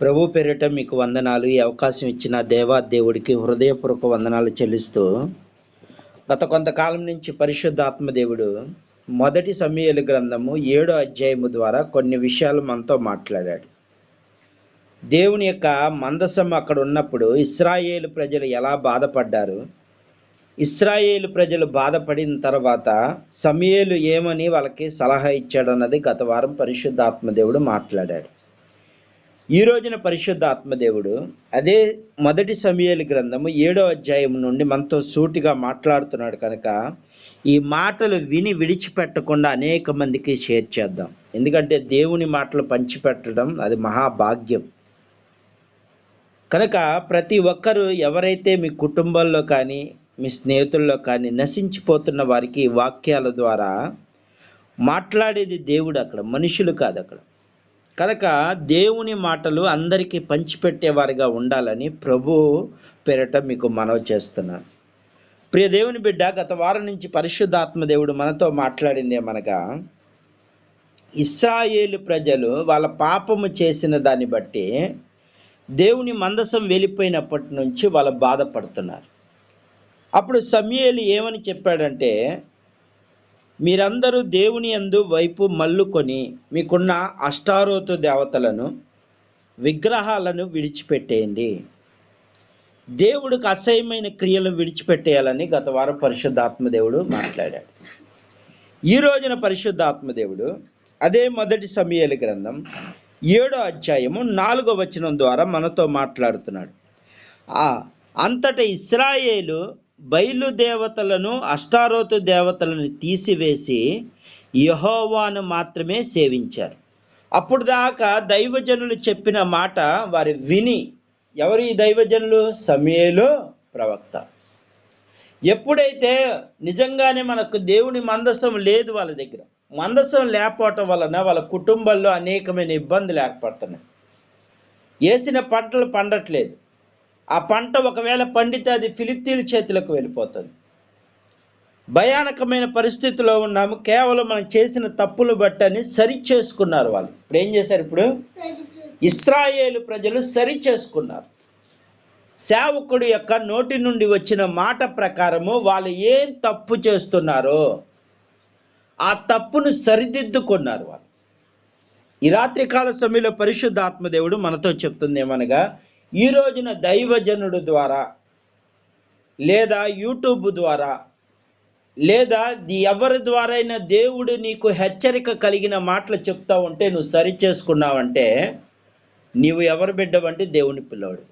ప్రభు పేరిట మీకు వందనాలు. ఈ అవకాశం ఇచ్చిన దేవుడికి హృదయపూర్వక వందనాలు చెల్లిస్తూ, గత కొంతకాలం నుంచి పరిశుద్ధాత్మ దేవుడు మొదటి సమూయేలు గ్రంథము 7వ అధ్యాయము ద్వారా కొన్ని విషయాలు మనతో మాట్లాడాడు. దేవుని యొక్క మందసం అక్కడ ఉన్నప్పుడు ఇశ్రాయేలు ప్రజలు ఎలా బాధపడ్డారు, ఇశ్రాయేలు ప్రజలు బాధపడిన తర్వాత సమూయేలు ఏమని వాళ్ళకి సలహా ఇచ్చాడన్నది గత వారం పరిశుద్ధాత్మ దేవుడు మాట్లాడాడు. ఈ రోజున పరిశుద్ధ ఆత్మదేవుడు అదే మొదటి సమూయేలు గ్రంథము 7వ అధ్యాయం నుండి మనతో సూటిగా మాట్లాడుతున్నాడు కనుక ఈ మాటలు విని విడిచిపెట్టకుండా అనేక మందికి షేర్ చేద్దాం. ఎందుకంటే దేవుని మాటలు పంచిపెట్టడం అది మహాభాగ్యం. కనుక ప్రతి ఒక్కరూ ఎవరైతే మీ కుటుంబాల్లో కానీ మీ స్నేహితుల్లో కానీ నశించిపోతున్న వారికి వాక్యాల ద్వారా మాట్లాడేది దేవుడు, అక్కడ మనుషులు కాదు అక్కడ. కనుక దేవుని మాటలు అందరికీ పంచిపెట్టేవారిగా ఉండాలని ప్రభు పేరట మీకు మనవి చేస్తున్నాను. ప్రియ దేవుని బిడ్డ, గత వారం నుంచి పరిశుద్ధాత్మ దేవుడు మనతో మాట్లాడింది ఏమనగా, ఇశ్రాయేలు ప్రజలు వాళ్ళ పాపము చేసిన దాన్ని బట్టి దేవుని మందసం వెళ్ళిపోయినప్పటి నుంచి వాళ్ళు బాధపడుతున్నారు. అప్పుడు సమూయేలు ఏమని చెప్పాడంటే, మీరందరూ దేవుని యందు వైపు మల్లుకొని మీకున్న అష్టారోతు దేవతలను విగ్రహాలను విడిచిపెట్టేయండి, దేవుడికి అసహ్యమైన క్రియలను విడిచిపెట్టేయాలని గత వారం పరిశుద్ధాత్మదేవుడు మాట్లాడాడు. ఈ రోజున పరిశుద్ధాత్మదేవుడు అదే మొదటి సమూయేలు గ్రంథం 7వ అధ్యాయము 4వ వచనం ద్వారా మనతో మాట్లాడుతున్నాడు. అంతటా ఇశ్రాయేలు బయలుదేవతలను అష్టారోతు దేవతలను తీసివేసి యెహోవాను మాత్రమే సేవించారు. అప్పుడు దాకా దైవజనులు చెప్పిన మాట వారు విని, ఎవరు ఈ దైవజనులు? సమూయేలు ప్రవక్త. ఎప్పుడైతే నిజంగానే మనకు దేవుని మందసం లేదు వాళ్ళ దగ్గర, మందసం లేకపోవటం వలన వాళ్ళ కుటుంబాల్లో అనేకమైన ఇబ్బందులు ఏర్పడుతున్నాయి. వేసిన పంటలు పండట్లేదు. ఆ పంట ఒకవేళ పండితే అది ఫిలిష్తీయుల చేతులకు వెళ్ళిపోతుంది. భయానకమైన పరిస్థితిలో ఉన్నాము. కేవలం మనం చేసిన తప్పులు బట్టని సరి చేసుకున్నారు వాళ్ళు. ఇప్పుడు ఏం చేశారు? ఇప్పుడు ఇశ్రాయేలు ప్రజలు సరి చేసుకున్నారు. సేవకుడి యొక్క నోటి నుండి వచ్చిన మాట ప్రకారము వాళ్ళు ఏం తప్పు చేస్తున్నారో ఆ తప్పును సరిదిద్దుకున్నారు వాళ్ళు. ఈ రాత్రికాల సమయంలో పరిశుద్ధాత్మదేవుడు మనతో చెప్తుంది ఏమనగా, ఈ రోజున దైవజనుడు ద్వారా లేదా యూట్యూబ్ ద్వారా లేదా ఎవరి ద్వారా అయినా దేవుడు నీకు హెచ్చరిక కలిగిన మాటలు చెప్తా ఉంటే నువ్వు సరి చేసుకున్నావంటే నీవు ఎవరు బిడ్డవంటే దేవుని పిల్లవాడు.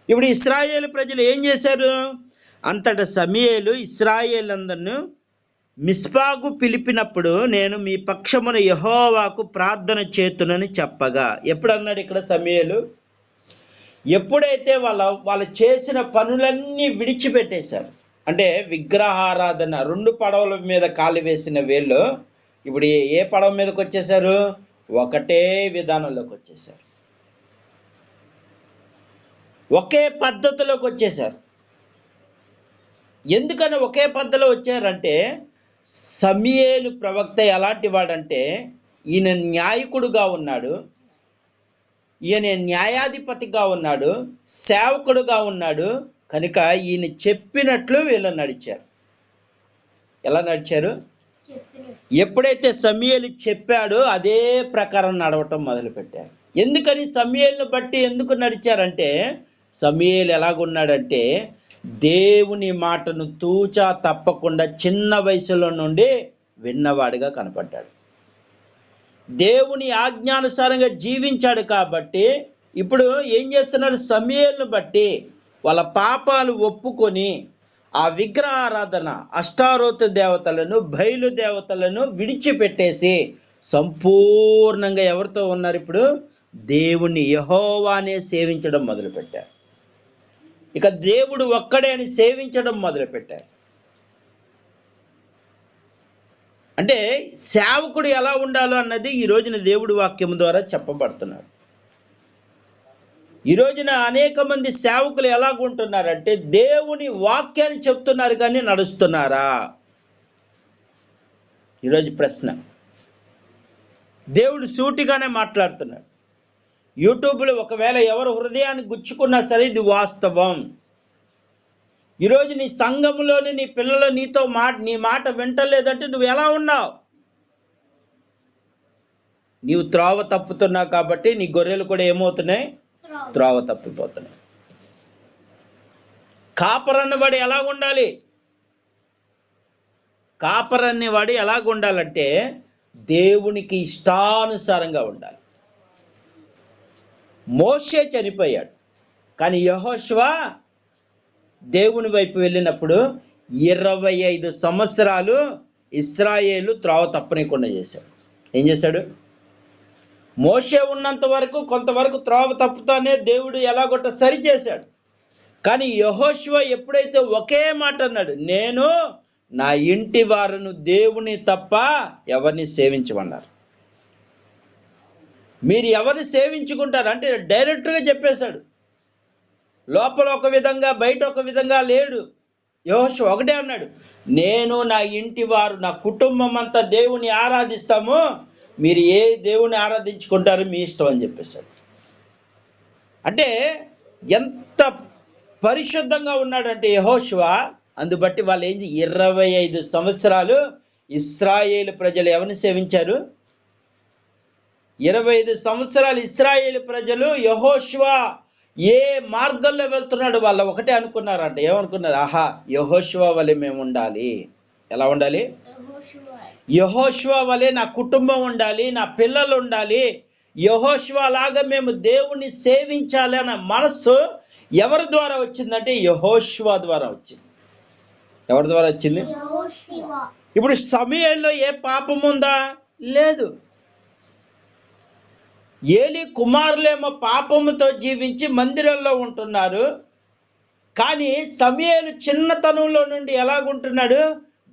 ఇప్పుడు ఇశ్రాయేలు ప్రజలు ఏం చేశారు? అంతటా సమూయేలు ఇశ్రాయేలందరిని మిస్పాకు పిలిపినప్పుడు నేను మీ పక్షమున యెహోవాకు ప్రార్థన చేతునని చెప్పగా. ఎప్పుడు అన్నాడు ఇక్కడ సమూయేలు? ఎప్పుడైతే వాళ్ళు చేసిన పనులన్నీ విడిచిపెట్టేశారు. అంటే విగ్రహారాధన, 2 పడవల మీద కాలు వేసిన వీళ్ళు ఇప్పుడు ఏ పడవ మీదకి వచ్చేసారు? ఒకటే విధానంలోకి వచ్చేసారు, ఒకే పద్ధతిలోకి వచ్చేసారు. ఎందుకని ఒకే పద్ధతిలో వచ్చారంటే, సమూయేలు ప్రవక్త ఎలాంటి వాడంటే ఈయన న్యాయకుడుగా ఉన్నాడు, ఈయన న్యాయాధిపతిగా ఉన్నాడు, సేవకుడుగా ఉన్నాడు. కనుక ఈయన చెప్పినట్లు వీళ్ళు నడిచారు. ఎలా నడిచారు? ఎప్పుడైతే సమూయేలు చెప్పాడో అదే ప్రకారం నడవటం మొదలుపెట్టారు. ఎందుకని సమూయేలును బట్టి ఎందుకు నడిచారంటే, సమూయేలు ఎలాగున్నాడంటే దేవుని మాటను తూచా తప్పకుండా చిన్న వయసులో నుండి విన్నవాడిగా కనపడ్డాడు. దేవుని ఆజ్ఞానుసారంగా జీవించాడు. కాబట్టి ఇప్పుడు ఏం చేస్తున్నారు? సమూయేలును బట్టి వాళ్ళ పాపాలు ఒప్పుకొని ఆ విగ్రహారాధన, అష్టారోతు దేవతలను, బయలు దేవతలను విడిచిపెట్టేసి సంపూర్ణంగా ఎవరితో ఉన్నారు? ఇప్పుడు దేవుని యెహోవానే సేవించడం మొదలుపెట్టారు. ఇక దేవుడు ఒక్కడే అని సేవించడం మొదలుపెట్టారు. అంటే సేవకుడు ఎలా ఉండాలో అన్నది ఈ రోజున దేవుడి వాక్యం ద్వారా చెప్పబడుతున్నాడు. ఈ రోజున అనేక మంది సేవకులు ఎలాగుంటున్నారంటే దేవుని వాక్యాన్ని చెప్తున్నారు కానీ నడుస్తున్నారా? ఈరోజు ప్రశ్న. దేవుడు సూటిగానే మాట్లాడుతున్నాడు. యూట్యూబ్లో ఒకవేళ ఎవరు హృదయాన్ని గుచ్చుకున్నా సరే ఇది వాస్తవం. ఈరోజు నీ సంఘంలోని నీ పిల్లలు నీ మాట వింటలేదంటే నువ్వు ఎలా ఉన్నావు? నీవు త్రోవ తప్పుతున్నావు కాబట్టి నీ గొర్రెలు కూడా ఏమవుతున్నాయి? త్రోవ తప్పిపోతున్నాయి. కాపరన్నవాడు ఎలా ఉండాలి? కాపరన్నవాడు ఎలాగ ఉండాలంటే దేవునికి ఇష్టానుసారంగా ఉండాలి. మోషే చనిపోయాడు, కానీ యెహోషువ దేవుని వైపు వెళ్ళినప్పుడు 25 సంవత్సరాలు ఇశ్రాయేలు త్రోవ తప్పనీయకుండా చేశాడు. ఏం చేశాడు? మోషే ఉన్నంత వరకు కొంతవరకు త్రోవ తప్పుతానే దేవుడు ఎలాగొట్ట సరి చేశాడు. కానీ యెహోషువ ఎప్పుడైతే ఒకే మాట అన్నాడు, నేను నా ఇంటి వారును దేవుని తప్ప ఎవరిని సేవించమన్నారు. మీరు ఎవరిని సేవించుకుంటారు అంటే డైరెక్ట్గా చెప్పేశాడు. లోపల ఒక విధంగా బయట ఒక విధంగా లేడు. యెహోషువ ఒకటే అన్నాడు, నేను నా ఇంటి వారు నా కుటుంబం అంతా దేవుని ఆరాధిస్తాము, మీరు ఏ దేవుని ఆరాధించుకుంటారు మీ ఇష్టం అని చెప్పేశాడు. అంటే ఎంత పరిశుద్ధంగా ఉన్నాడంటే యెహోషువ. అందుబట్టి వాళ్ళు 25 సంవత్సరాలు ఇశ్రాయేలు ప్రజలు ఎవరిని సేవించారు? 25 సంవత్సరాలు ఇశ్రాయేలు ప్రజలు యెహోషువ ఏ మార్గంలో వెళ్తున్నాడు వాళ్ళు ఒకటే అనుకున్నారంట. ఏమనుకున్నారు? ఆహా, యెహోషువ వలె మేము ఉండాలి. ఎలా ఉండాలి? యెహోషువ వలె నా కుటుంబం ఉండాలి, నా పిల్లలు ఉండాలి, యెహోషువ లాగా మేము దేవుణ్ణి సేవించాలి అన్న మనస్సు ఎవరి ద్వారా వచ్చిందంటే యెహోషువ ద్వారా వచ్చింది. ఎవరి ద్వారా వచ్చింది? ఇప్పుడు సమూయేలులో ఏ పాపం ఉందా? లేదు. ఏలీ కుమారులేమో పాపముతో జీవించి మందిరంలో ఉంటున్నారు, కానీ సమూయేలు చిన్నతనంలో నుండి ఎలాగుంటున్నాడు?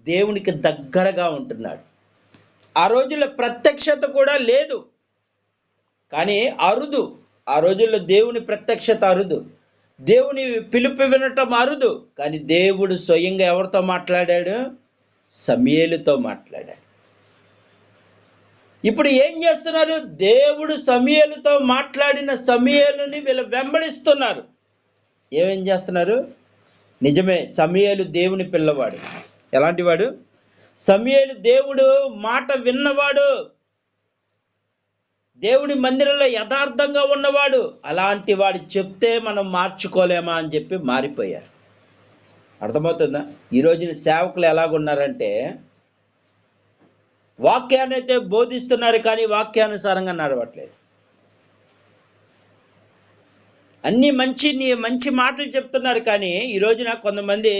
దేవునికి దగ్గరగా ఉంటున్నాడు. ఆ రోజుల్లో ప్రత్యక్షత కూడా లేదు, కానీ అరుదు. ఆ రోజుల్లో దేవుని ప్రత్యక్షత అరుదు, దేవుని పిలుపు వినటం అరుదు. కానీ దేవుడు స్వయంగా ఎవరితో మాట్లాడాడు? సమూయేలుతో మాట్లాడాడు. ఇప్పుడు ఏం చేస్తున్నారు? దేవుడు సమూయేలుతో మాట్లాడిన సమూయేలుని వీళ్ళు వెంబడిస్తున్నారు. ఏమేం చేస్తున్నారు? నిజమే, సమూయేలు దేవుని పిల్లవాడు. ఎలాంటి వాడు? సమూయేలు దేవుడు మాట విన్నవాడు, దేవుడి మందిరంలో యథార్థంగా ఉన్నవాడు. అలాంటి వాడు చెప్తే మనం మార్చుకోలేమా అని చెప్పి మారిపోయారు. అర్థమవుతుందా? ఈరోజు సేవకులు ఎలాగున్నారంటే వాక్యాన్ని అయితే బోధిస్తున్నారు, కానీ వాక్యానుసారంగా నడవట్లేదు. అన్ని మంచి మాటలు చెప్తున్నారు, కానీ ఈ రోజున కొంతమంది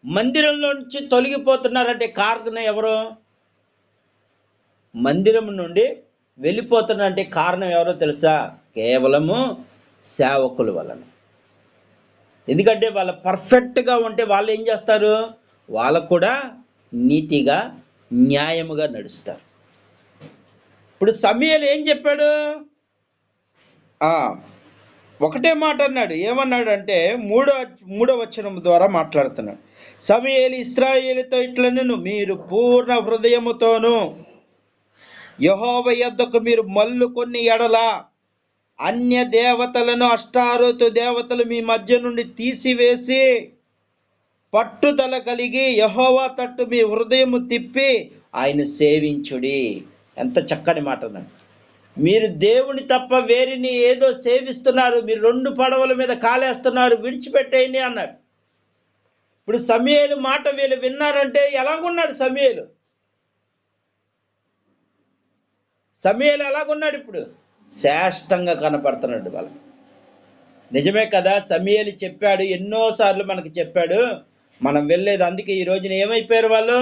మందిరంలో నుంచి తొలగిపోతున్నారంటే కారణం ఎవరు? మందిరం నుండి వెళ్ళిపోతున్నారంటే కారణం ఎవరో తెలుసా? కేవలము సేవకుల వలన. ఎందుకంటే వాళ్ళు పర్ఫెక్ట్గా ఉంటే వాళ్ళు ఏం చేస్తారు? వాళ్ళకు కూడా నీతిగా న్యాయముగా నడుస్తారు. ఇప్పుడు సమూయేలు ఏం చెప్పాడు? ఒకటే మాట అన్నాడు. ఏమన్నాడు అంటే మూడో వచనం ద్వారా మాట్లాడుతున్నాడు. సమూయేలు ఇశ్రాయేలుతో ఇట్లనెను, మీరు పూర్ణ హృదయముతోను యెహోవా యొద్దకు మీరు మల్లుకొని ఎడల అన్య దేవతలను అష్టారోతు దేవతలు మీ మధ్య నుండి తీసివేసి పట్టుదల కలిగి యెహోవా తట్టు మీ హృదయము తిప్పి ఆయన సేవించుడి. ఎంత చక్కని మాట అన్నాడు. మీరు దేవుని తప్ప వేరిని ఏదో సేవిస్తున్నారు, మీరు 2 పడవల మీద కాలేస్తున్నారు, విడిచిపెట్టేయండి అన్నాడు. ఇప్పుడు సమూయేలు మాట వీళ్ళు విన్నారంటే ఎలాగున్నాడు సమూయేలు? సమూయేలు ఎలాగున్నాడు? ఇప్పుడు శ్రేష్టంగా కనపడుతున్నాడు వాళ్ళు. నిజమే కదా, సమూయేలు చెప్పాడు, ఎన్నోసార్లు మనకు చెప్పాడు, మనం వెళ్ళేది. అందుకే ఈ రోజున ఏమైపోయారు వాళ్ళు?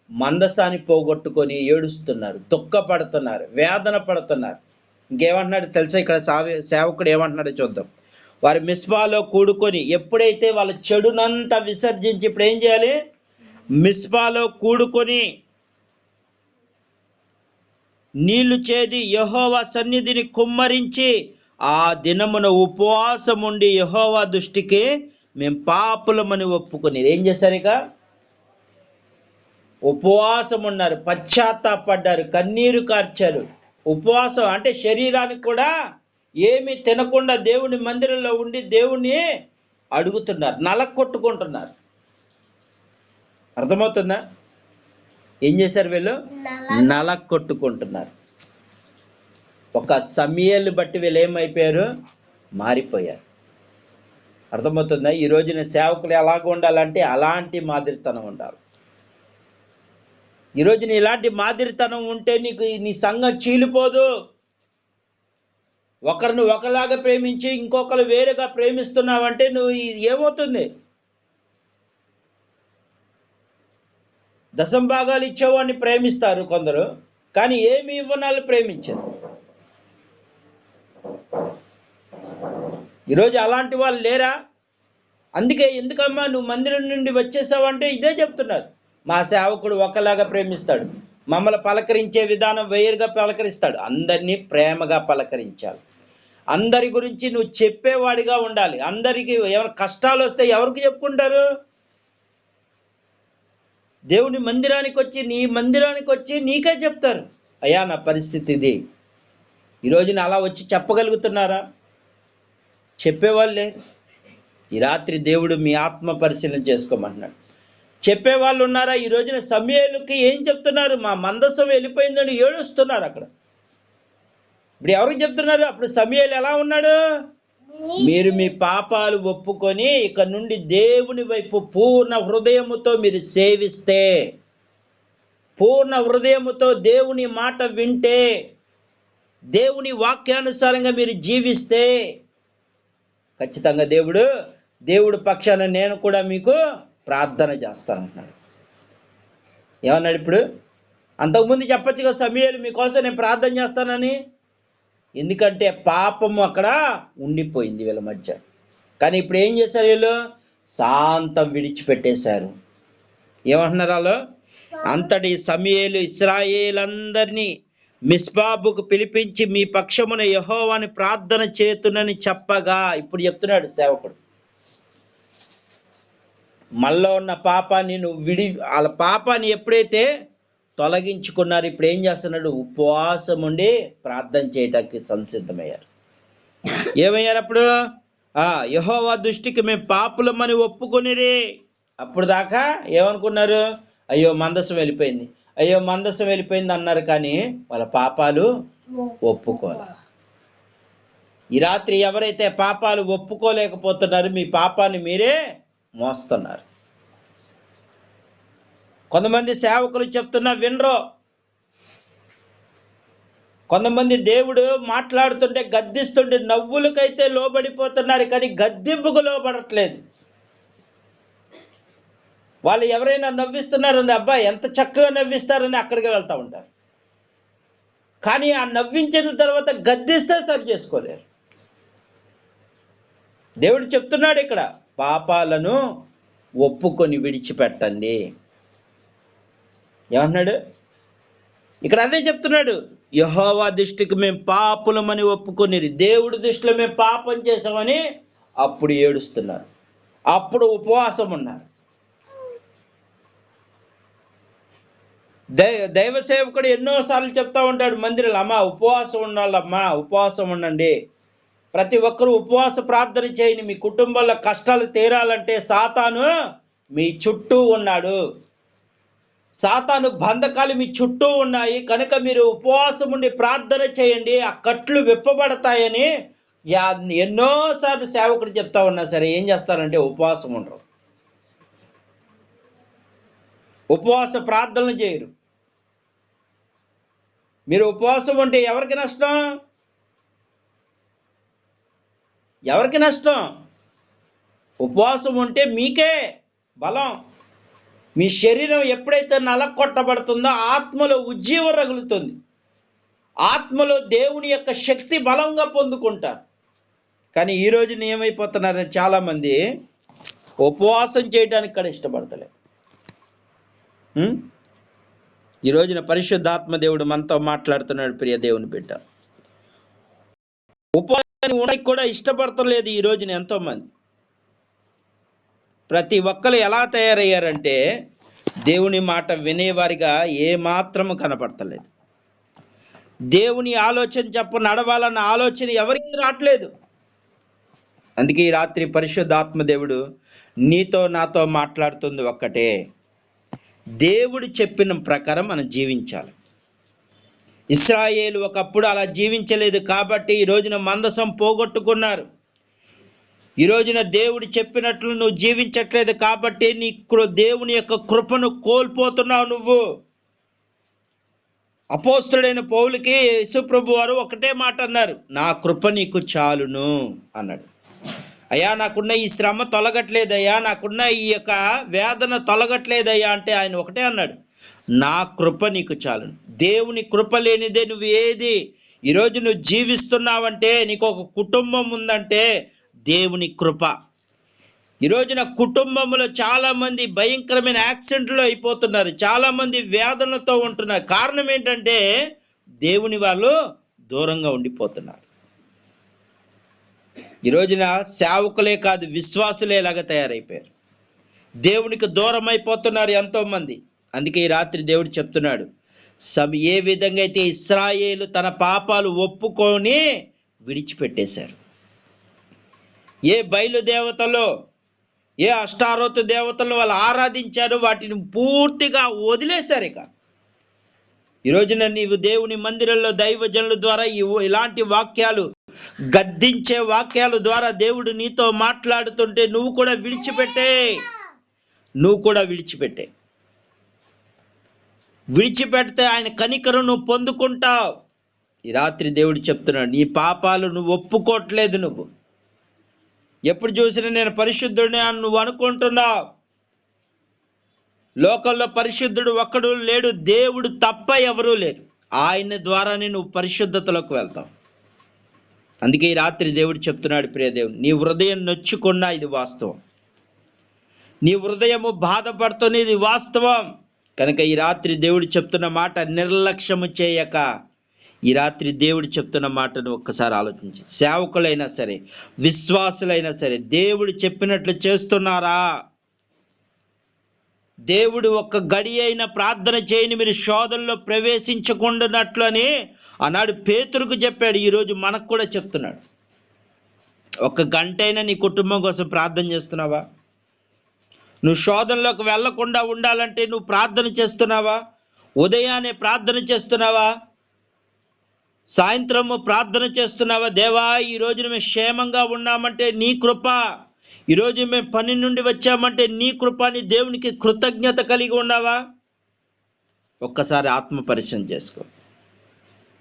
మందసాన్ని పోగొట్టుకొని ఏడుస్తున్నారు, దుఃఖపడుతున్నారు, వేదన పడుతున్నారు. ఇంకేమంటున్నాడు తెలుసా? ఇక్కడ సేవకుడు ఏమంటున్నాడో చూద్దాం. వారి మిస్పాలో కూడుకొని, ఎప్పుడైతే వాళ్ళ చెడునంతా విసర్జించి ఇప్పుడు ఏం చేయాలి? మిస్పాలో కూడుకొని నీళ్లు చేది యెహోవా సన్నిధిని కుమ్మరించి ఆ దినమున ఉపవాసం ఉండి యెహోవా దృష్టికి మేము పాపులమని ఒప్పుకొని ఏం చేశారు? ఇక ఉపవాసం ఉన్నారు, పశ్చాత్తాపడ్డారు, కన్నీరు కార్చారు. ఉపవాసం అంటే శరీరానికి కూడా ఏమి తినకుండా దేవుని మందిరంలో ఉండి దేవుణ్ణి అడుగుతున్నారు, నలక్కొట్టుకుంటున్నారు. అర్థమవుతుందా? ఏం చేశారు వీళ్ళు? నలక్కొట్టుకుంటున్నారు. ఒక సమయాన్ని బట్టి వీళ్ళు ఏమైపోయారు? మారిపోయారు. అర్థమవుతుందా? ఈ రోజున సేవకులు ఎలాగ ఉండాలంటే అలాంటి మాదిరితనం ఉండాలి. ఈ రోజున ఇలాంటి మాదిరితనం ఉంటే నీ సంఘం చీలిపోదు. ఒకరిని ఒకలాగా ప్రేమించి ఇంకొకరు వేరుగా ప్రేమిస్తున్నావంటే నువ్వు ఏమవుతుంది? దశంభాగాలు ఇచ్చేవాడిని ప్రేమిస్తారు కొందరు, కానీ ఏమి ఇవ్వనాలు ప్రేమించారు. ఈరోజు అలాంటి వాళ్ళు లేరా? అందుకే ఎందుకమ్మా నువ్వు మందిరం నుండి వచ్చేసావంటే ఇదే చెప్తున్నారు. మా సేవకుడు ఒకలాగా ప్రేమిస్తాడు, మమ్మల్ని పలకరించే విధానం వేరుగా పలకరిస్తాడు. అందరినీ ప్రేమగా పలకరించాలి. అందరి గురించి నువ్వు చెప్పేవాడిగా ఉండాలి. అందరికీ ఎవరు కష్టాలు వస్తే ఎవరికి చెప్పుకుంటారు? దేవుని మందిరానికి వచ్చి, నీ మందిరానికి వచ్చి నీకే చెప్తారు, అయ్యా నా పరిస్థితి ఇది. ఈరోజున అలా వచ్చి చెప్పగలుగుతున్నారా? చెప్పేవాళ్ళు లేరు. ఈ రాత్రి దేవుడు మీ ఆత్మ పరిశీలన చేసుకోమంటున్నాడు. చెప్పేవాళ్ళు ఉన్నారా? ఈ రోజున సమూయేలుకి ఏం చెప్తున్నారు? మా మందసం వెళ్ళిపోయిందని ఏడుస్తున్నారు అక్కడ. ఇప్పుడు ఎవరికి చెప్తున్నారు? అప్పుడు సమూయేలు ఎలా ఉన్నాడు? మీరు మీ పాపాలు ఒప్పుకొని ఇక నుండి దేవుని వైపు పూర్ణ హృదయముతో మీరు సేవిస్తే, పూర్ణ హృదయముతో దేవుని మాట వింటే, దేవుని వాక్యానుసారంగా మీరు జీవిస్తే ఖచ్చితంగా దేవుడు పక్షాన నేను కూడా మీకు ప్రార్థన చేస్తానంటున్నాడు. ఏమన్నాడు ఇప్పుడు? అంతకుముందు చెప్పచ్చుగా సమూయేలు, మీకోసం నేను ప్రార్థన చేస్తానని. ఎందుకంటే పాపము అక్కడ ఉండిపోయింది వీళ్ళ మధ్య. కానీ ఇప్పుడు ఏం చేశారు వీళ్ళు? శాంతం విడిచిపెట్టేశారు. ఏమంటున్నారు వాళ్ళు? అంతటి సమూయేలు ఇశ్రాయేలందరినీ మిస్పాబుకు పిలిపించి మీ పక్షమున యెహోవాని ప్రార్థన చేతునని చెప్పగా, ఇప్పుడు చెప్తున్నాడు సేవకుడు, మళ్ళీ ఉన్న పాపాన్ని వాళ్ళ పాపాన్ని ఎప్పుడైతే తొలగించుకున్నారు, ఇప్పుడు ఏం చేస్తున్నాడు? ఉపవాసం ఉండి ప్రార్థన చేయటానికి సంసిద్ధమయ్యారు. ఏమయ్యారు అప్పుడు? యెహోవా దృష్టికి మేము పాపులమని ఒప్పుకొనిరే. అప్పుడు దాకా ఏమనుకున్నారు? అయ్యో మందసం వెళ్ళిపోయింది, అయ్యో మందసం వెళ్ళిపోయింది అన్నారు, కానీ వాళ్ళ పాపాలు ఒప్పుకోలే. ఈ రాత్రి ఎవరైతే పాపాలు ఒప్పుకోలేకపోతున్నారో మీ పాపాన్ని మీరే మోస్తున్నారు. కొంతమంది సేవకులు చెప్తున్నా వినరు. కొంతమంది దేవుడు మాట్లాడుతుంటే గద్దిస్తుంటే నవ్వులకైతే లోబడిపోతున్నారు, కానీ గద్దింపుకు లోబడట్లేదు. వాళ్ళు ఎవరైనా నవ్విస్తున్నారని, అబ్బాయి ఎంత చక్కగా నవ్విస్తారని అక్కడికి వెళ్తూ ఉంటారు. కానీ ఆ నవ్వించిన తర్వాత గద్దిస్తే సరి చేసుకోలేరు. దేవుడు చెప్తున్నాడు ఇక్కడ, పాపాలను ఒప్పుకొని విడిచిపెట్టండి. ఏమన్నాడు ఇక్కడ? అదే చెప్తున్నాడు. యెహోవా దృష్టికి మేము పాపులమని ఒప్పుకొని, దేవుడి దృష్టిలో మేము పాపం చేసామని అప్పుడు ఏడుస్తున్నారు, అప్పుడు ఉపవాసం ఉన్నారు. దైవ సేవకుడు ఎన్నోసార్లు చెప్తా ఉంటాడు మందిరాలు, అమ్మా ఉపవాసం ఉండాలమ్మా, ఉపవాసం ఉండండి, ప్రతి ఒక్కరూ ఉపవాస ప్రార్థన చేయండి, మీ కుటుంబంలో కష్టాలు తీరాలంటే సాతాను మీ చుట్టూ ఉన్నాడు, సాతాను బంధకాలు మీ చుట్టూ ఉన్నాయి, కనుక మీరు ఉపవాసం ఉండి ప్రార్థన చేయండి, ఆ కట్లు విప్పబడతాయని ఎన్నోసార్లు సేవకుడు చెప్తా ఉన్నా సరే ఏం చేస్తారంటే ఉపవాసం ఉండరు, ఉపవాస ప్రార్థనలు చేయరు. మీరు ఉపవాసం ఉంటే ఎవరికి నష్టం? ఎవరికి నష్టం? ఉపవాసం ఉంటే మీకే బలం. మీ శరీరం ఎప్పుడైతే నలకొట్టబడుతుందో ఆత్మలో ఉజ్జీవం రగులుతుంది, ఆత్మలో దేవుని యొక్క శక్తి బలంగా పొందుకుంటారు. కానీ ఈరోజు ఏమైపోతున్నారని చాలామంది ఉపవాసం చేయడానికి కూడా ఇష్టపడతలేదు. ఈ రోజున పరిశుద్ధాత్మ దేవుడు మనతో మాట్లాడుతున్నాడు. ప్రియ దేవుని బిడ్డ, ఉపవాసాన్ని ఉండడానికి కూడా ఇష్టపడతలేదు ఈ రోజున ఎంతోమంది. ప్రతి ఒక్కరు ఎలా తయారయ్యారంటే దేవుని మాట వినేవారిగా ఏ మాత్రము కనపడతలేదు. దేవుని ఆలోచన చెప్ప నడవాలన్న ఆలోచన ఎవరికి రావట్లేదు. అందుకే ఈ రాత్రి పరిశుద్ధాత్మ దేవుడు నీతో నాతో మాట్లాడుతుంది ఒక్కటే, దేవుడు చెప్పిన ప్రకారం మనం జీవించాలి. ఇశ్రాయేలు ఒకప్పుడు అలా జీవించలేదు కాబట్టి ఈ రోజున మందసం పోగొట్టుకున్నారు. ఈ రోజున దేవుడు చెప్పినట్లు నువ్వు జీవించట్లేదు కాబట్టి దేవుని యొక్క కృపను కోల్పోతున్నావు నువ్వు. అపోస్తుడైన పౌలుకి యేసుప్రభు వారు ఒకటే మాట అన్నారు, నా కృప నీకు చాలును అన్నాడు. అయ్యా నాకున్న ఈ శ్రమ తొలగట్లేదయ్యా, నాకున్న ఈ యొక్క వేదన తొలగట్లేదయ్యా అంటే ఆయన ఒకటే అన్నాడు, నా కృప నీకు చాలును. దేవుని కృప లేనిదే నువ్వు ఏది ఈరోజు నువ్వు జీవిస్తున్నావంటే, నీకు ఒక కుటుంబం ఉందంటే దేవుని కృప. ఈరోజున కుటుంబంలో చాలామంది భయంకరమైన యాక్సిడెంట్లు అయిపోతున్నారు, చాలామంది వేదనతో ఉంటున్నారు. కారణం ఏంటంటే దేవుని వాళ్ళు దూరంగా ఉండిపోతున్నారు. ఈ రోజున సేవకులే కాదు విశ్వాసులే ఇలాగా తయారైపోయారు, దేవునికి దూరం అయిపోతున్నారు ఎంతోమంది. అందుకే ఈ రాత్రి దేవుడు చెప్తున్నాడు, ఏ విధంగా అయితే ఇశ్రాయేలు తన పాపాలు ఒప్పుకొని విడిచిపెట్టేశారు, ఏ బయలుదేవతలో ఏ అష్టారోతు దేవతలను వాళ్ళు ఆరాధించారు, వాటిని పూర్తిగా వదిలేశారు. ఇక ఈ రోజున నీవు దేవుని మందిరంలో దైవజనుల ద్వారా ఇలాంటి వాక్యాలు, గద్దించే వాక్యాల ద్వారా దేవుడు నీతో మాట్లాడుతుంటే నువ్వు కూడా విడిచిపెడితే ఆయన కనికరం నువ్వు పొందుకుంటావు. ఈ రాత్రి దేవుడు చెప్తున్నాడు, నీ పాపాలు నువ్వు ఒప్పుకోవట్లేదు. నువ్వు ఎప్పుడు చూసినా నేను పరిశుద్ధుడిని అని నువ్వు అనుకుంటున్నావు. లోకంలో పరిశుద్ధుడు ఒక్కడు లేడు, దేవుడు తప్ప ఎవరూ లేరు. ఆయన ద్వారానే నువ్వు పరిశుద్ధతలోకి వెళ్తావు. అందుకే ఈ రాత్రి దేవుడు చెప్తున్నాడు, ప్రియ దేవుడు, నీ హృదయం నొచ్చుకున్నా ఇది వాస్తవం, నీ హృదయము బాధపడుతున్న ఇది వాస్తవం. కనుక ఈ రాత్రి దేవుడు చెప్తున్న మాట నిర్లక్ష్యము చేయక, ఈ రాత్రి దేవుడు చెప్తున్న మాటను ఒక్కసారి ఆలోచించి, సేవకులైనా సరే విశ్వాసులైనా సరే దేవుడు చెప్పినట్లు చేస్తున్నారా? దేవుడు ఒక్క గడి అయిన ప్రార్థన చేయని మీరు శోధనలో ప్రవేశించకుండానట్లు అని ఆనాడు పేతురుకు చెప్పాడు. ఈరోజు మనకు కూడా చెప్తున్నాడు, ఒక్క గంట అయినా నీ కుటుంబం కోసం ప్రార్థన చేస్తున్నావా? నువ్వు శోధనలోకి వెళ్లకుండా ఉండాలంటే నువ్వు ప్రార్థన చేస్తున్నావా? ఉదయాన్నే ప్రార్థన చేస్తున్నావా? సాయంత్రము ప్రార్థన చేస్తున్నావా? దేవా ఈ రోజున మేము క్షేమంగా ఉన్నామంటే నీ కృప, ఈరోజు మేము పని నుండి వచ్చామంటే నీ కృప, నీ దేవునికి కృతజ్ఞత కలిగి ఉన్నావా? ఒక్కసారి ఆత్మ పరిచయం చేసుకో.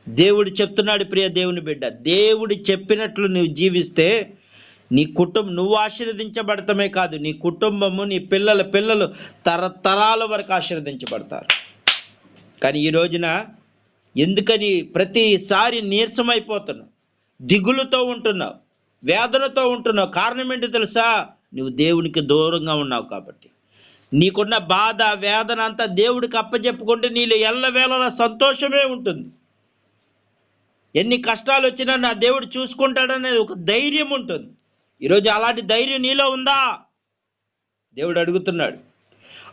దేవుడు చెప్తున్నాడు, ప్రియ దేవుని బిడ్డ, దేవుడు చెప్పినట్లు నువ్వు జీవిస్తే నీ కుటుంబం, నువ్వు ఆశీర్వదించబడటమే కాదు, నీ కుటుంబము, నీ పిల్లలు తరతరాల వరకు ఆశీర్వదించబడతారు. కానీ ఈ రోజున ఎందుకని ప్రతిసారి నీరసమైపోతున్నావు, దిగులుతో ఉంటున్నావు, వేదనతో ఉంటున్నావు? కారణం ఏంటో తెలుసా? నువ్వు దేవునికి దూరంగా ఉన్నావు కాబట్టి. నీకున్న బాధ వేదన అంతా దేవుడికి అప్పచెప్పుకుంటే నీలో ఎల్లవేళలా సంతోషమే ఉంటుంది. ఎన్ని కష్టాలు వచ్చినా నా దేవుడు చూసుకుంటాడనేది ఒక ధైర్యం ఉంటుంది. ఈరోజు అలాంటి ధైర్యం నీలో ఉందా? దేవుడు అడుగుతున్నాడు,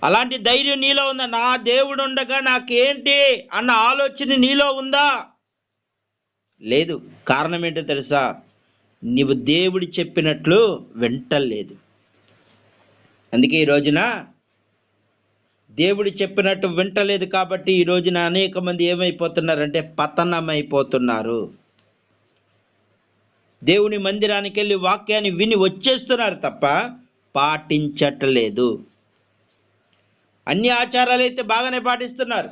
అలాంటి ధైర్యం నీలో ఉందా? నా దేవుడు ఉండగా నాకేంటి అన్న ఆలోచన నీలో ఉందా? లేదు. కారణం ఏంటో తెలుసా? నీవు దేవుడు చెప్పినట్లు వింటలేదు. అందుకే ఈ రోజున దేవుడు చెప్పినట్టు వింటలేదు కాబట్టి ఈ రోజున అనేక మంది ఏమైపోతున్నారంటే పతనమైపోతున్నారు. దేవుని మందిరానికి వెళ్ళి వాక్యాన్ని విని వచ్చేస్తున్నారు తప్ప పాటించట్లేదు. అన్ని ఆచారాలు అయితే బాగానే పాటిస్తున్నారు,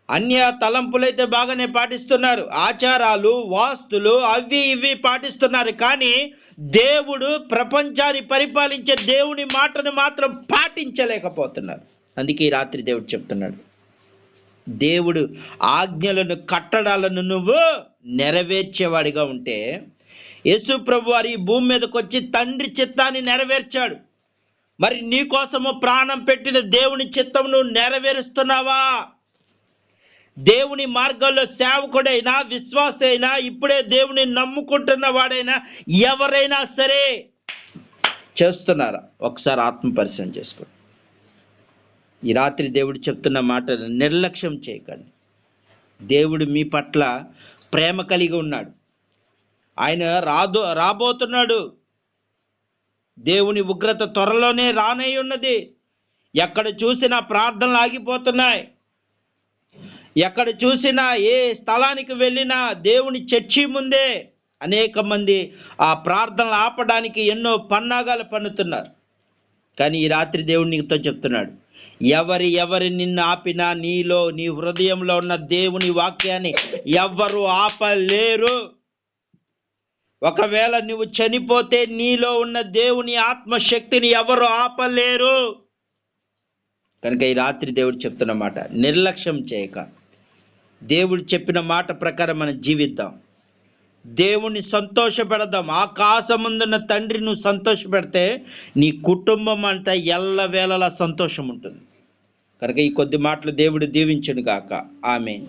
అన్య తలంపులైతే బాగానే పాటిస్తున్నారు, ఆచారాలు వాస్తులు అవి ఇవి పాటిస్తున్నారు. కానీ దేవుడు ప్రపంచాన్ని పరిపాలించే దేవుని మాటను మాత్రం పాటించలేకపోతున్నారు. అందుకే ఈ రాత్రి దేవుడు చెప్తున్నాడు, దేవుడు ఆజ్ఞలను కట్టడాలను నువ్వు నెరవేర్చేవాడిగా ఉంటే, యేసు ప్రభు వారి భూమి మీదకి వచ్చి తండ్రి చిత్తాన్ని నెరవేర్చాడు. మరి నీ కోసము ప్రాణం పెట్టిన దేవుని చిత్తం నువ్వు నెరవేరుస్తున్నావా? దేవుని మార్గంలో సేవకుడైనా విశ్వాసైనా ఇప్పుడే దేవుని నమ్ముకుంటున్న వాడైనా ఎవరైనా సరే చేస్తున్నారా? ఒకసారి ఆత్మ పరిశీలన చేసుకోండి. ఈ రాత్రి దేవుడు చెప్తున్న మాట నిర్లక్ష్యం చేయకండి. దేవుడు మీ పట్ల ప్రేమ కలిగి ఉన్నాడు. ఆయన రాబోతున్నాడు. దేవుని ఉగ్రత త్వరలోనే రానై ఉన్నది. ఎక్కడ చూసినా ప్రార్థనలు ఆగిపోతున్నాయి. ఎక్కడ చూసినా ఏ స్థలానికి వెళ్ళినా దేవుని చర్చి ముందే అనేక మంది ఆ ప్రార్థనలు ఆపడానికి ఎన్నో పన్నాగాలు పన్నుతున్నారు. కానీ ఈ రాత్రి దేవుడు నీతో చెప్తున్నాడు, ఎవరి నిన్ను ఆపినా నీలో నీ హృదయంలో ఉన్న దేవుని వాక్యాన్ని ఎవ్వరు ఆపలేరు. ఒకవేళ నువ్వు చనిపోతే నీలో ఉన్న దేవుని ఆత్మశక్తిని ఎవరు ఆపలేరు. కనుక ఈ రాత్రి దేవుడు చెప్తున్న మాట నిర్లక్ష్యం చేయక దేవుడు చెప్పిన మాట ప్రకారం మనం జీవిద్దాం. దేవుణ్ణి సంతోషపెడదాం. ఆకాశముందున్న తండ్రి నువ్వు సంతోషపెడితే నీ కుటుంబం అంతా ఎల్లవేళలా సంతోషం ఉంటుంది. కనుక ఈ కొద్ది మాటలు దేవుడు దీవించును గాక. ఆమేన్.